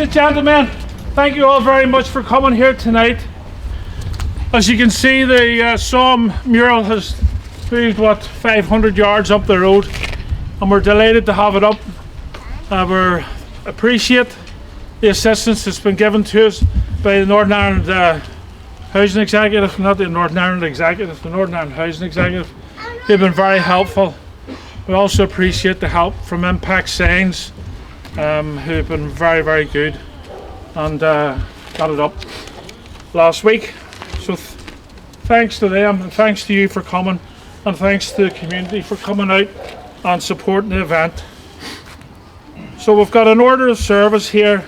and gentlemen, thank you all very much for coming here tonight. As you can see, the Somme mural has moved, 500 yards up the road, and we're delighted to have it up. We appreciate the assistance that's been given to us by the Northern Ireland Housing Executive, not the Northern Ireland Executive, the Northern Ireland Housing Executive. They've been very helpful. We also appreciate the help from Impact Signs, who've been very, very good, and got it up last week. So thanks to them, and thanks to you for coming, and thanks to the community for coming out and supporting the event. So we've got an order of service here.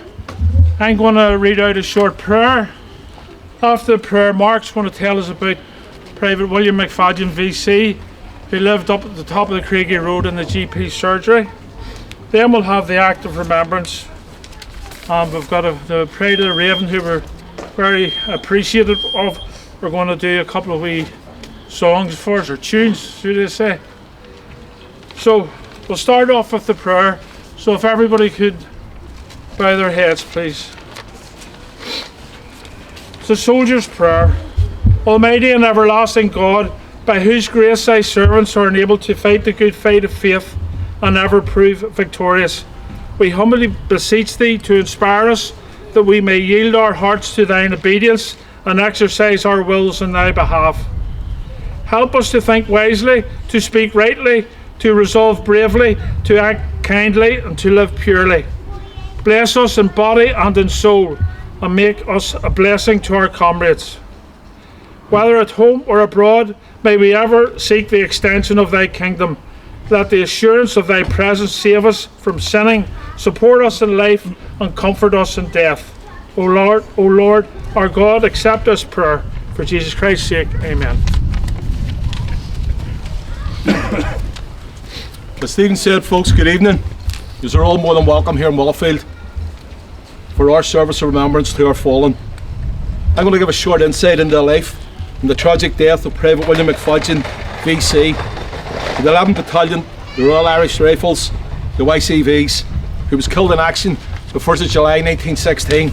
I'm going to read out a short prayer. After the prayer, Mark's going to tell us about Private William McFadyen VC, who lived up at the top of the Craigie Road in the GP surgery. Then we'll have the act of remembrance. We've got the Pride of the Raven, who we're very appreciative of. We're going to do a couple of wee songs for us, or tunes, should I say. So we'll start off with the prayer. So if everybody could bow their heads, please. It's the soldier's prayer. Almighty and everlasting God, by whose grace thy servants are enabled to fight the good fight of faith and ever prove victorious, we humbly beseech thee to inspire us, that we may yield our hearts to thine obedience and exercise our wills in thy behalf. Help us to think wisely, to speak rightly, to resolve bravely, to act kindly, and to live purely. Bless us in body and in soul, and make us a blessing to our comrades. Whether at home or abroad, may we ever seek the extension of thy kingdom. Let the assurance of thy presence save us from sinning, support us in life, and comfort us in death. O Lord, our God, accept this prayer. For Jesus Christ's sake, amen. As Stephen said, folks, good evening. You are all more than welcome here in Walfield for our service of remembrance to our fallen. I'm going to give a short insight into the life and the tragic death of Private William McFadyen, VC, the 11th Battalion, the Royal Irish Rifles, the YCVs, who was killed in action the 1st of July 1916.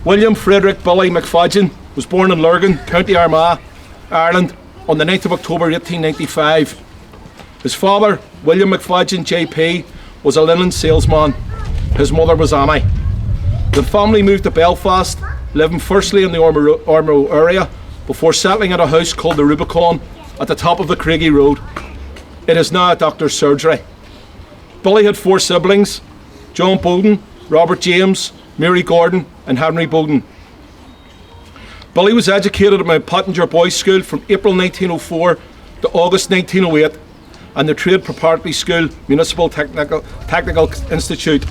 William Frederick Billy McFadyen was born in Lurgan, County Armagh, Ireland, on the 9th of October 1895. His father, William McFadyen JP, was a linen salesman. His mother was Annie. The family moved to Belfast, living firstly in the Ormeau area, before settling at a house called the Rubicon at the top of the Craigie Road. It is now a doctor's surgery. Billy had 4 siblings: John Bowden, Robert James, Mary Gordon, and Henry Bowden. Billy was educated at Mount Pottinger Boys' School from April 1904 to August 1908, and the Trade Preparatory School Municipal Technical Institute.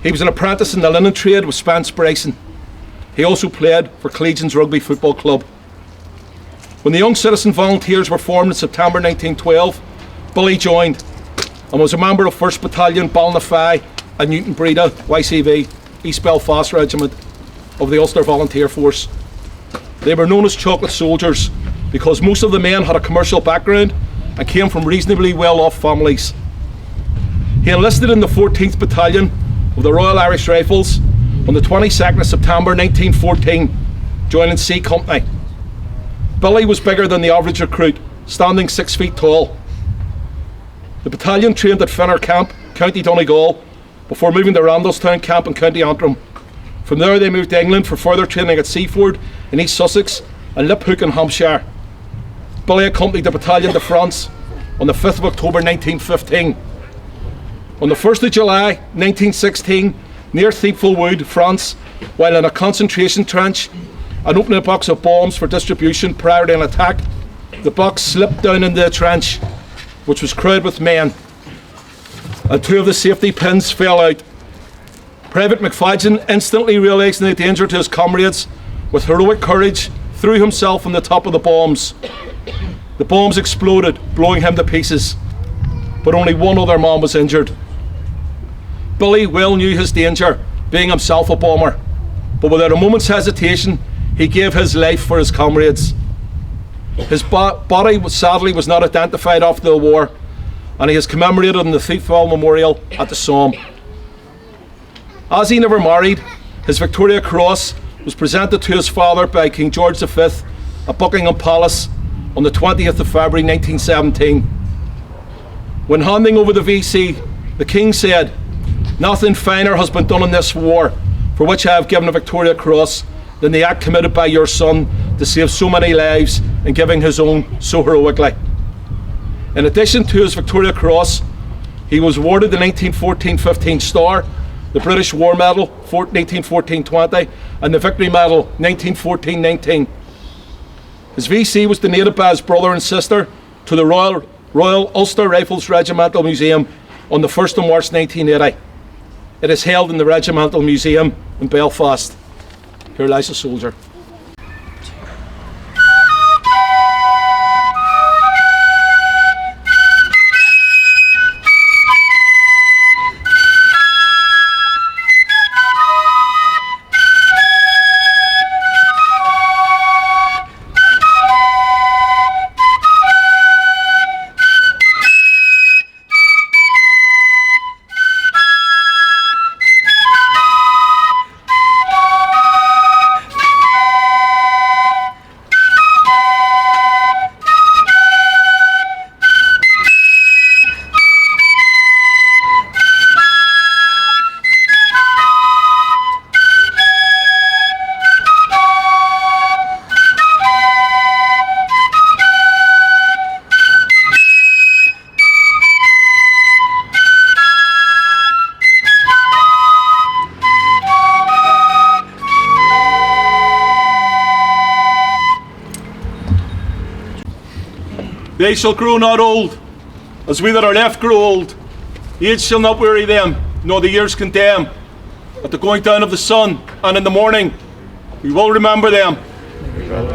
He was an apprentice in the linen trade with Spence Bryson. He also played for Collegians Rugby Football Club. When the Young Citizen Volunteers were formed in September 1912, Billy joined and was a member of 1st Battalion Ballynafay and Newton Breda YCV East Belfast Regiment of the Ulster Volunteer Force. They were known as Chocolate Soldiers because most of the men had a commercial background and came from reasonably well-off families. He enlisted in the 14th Battalion of the Royal Irish Rifles on the 22nd of September 1914, joining C Company. Billy was bigger than the average recruit, standing 6 feet tall. The battalion trained at Finner Camp, County Donegal, before moving to Randallstown Camp in County Antrim. From there they moved to England for further training at Seaford in East Sussex and Liphook in Hampshire. Billy accompanied the battalion to France on the 5th of October 1915. On the 1st of July 1916, near Thiepval Wood, France, while in a concentration trench and opening a box of bombs for distribution prior to an attack, the box slipped down into the trench, which was crowded with men, and 2 of the safety pins fell out. Private McFadyen, instantly realising the danger to his comrades, with heroic courage, threw himself on the top of the bombs. The bombs exploded, blowing him to pieces, but only 1 other man was injured. Billy well knew his danger, being himself a bomber, but without a moment's hesitation, he gave his life for his comrades. His body sadly was not identified after the war, and he is commemorated in the Thiepval Memorial at the Somme. As he never married, his Victoria Cross was presented to his father by King George V at Buckingham Palace on the 20th of February 1917. When handing over the VC, the King said, "Nothing finer has been done in this war, for which I have given a Victoria Cross, than the act committed by your son to save so many lives and giving his own so heroically." In addition to his Victoria Cross, he was awarded the 1914-15 Star, the British War Medal 1914-20, and the Victory Medal 1914-19. His VC was donated by his brother and sister to the Royal Ulster Rifles Regimental Museum on the 1st of March 1980. It is held in the Regimental Museum in Belfast. Here lies a soldier. They shall grow not old, as we that are left grow old. Age shall not weary them, nor the years condemn. At the going down of the sun, and in the morning, we will remember them. Drop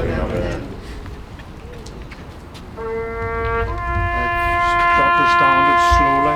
her standards slowly.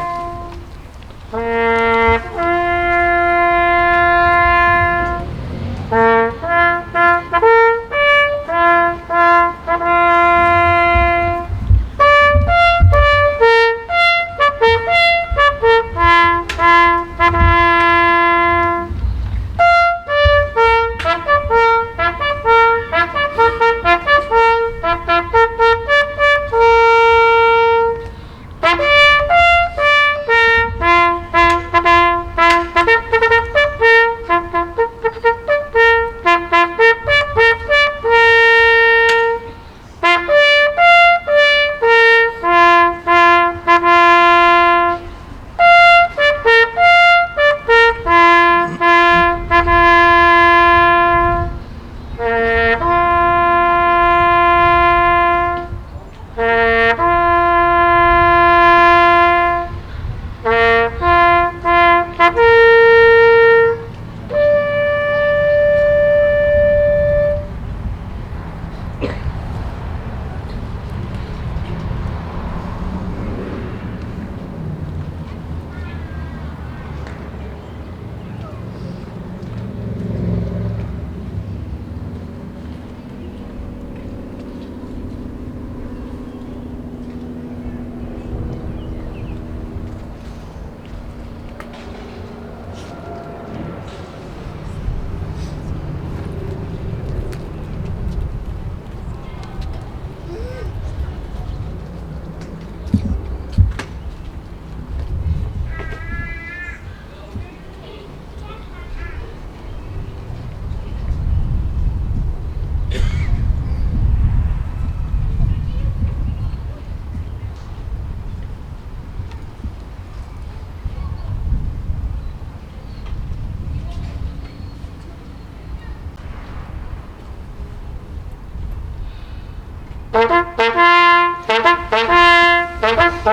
Thank you.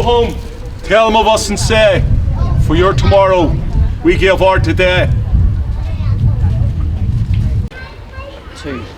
home, tell them of us and say, for your tomorrow, we give our today. 2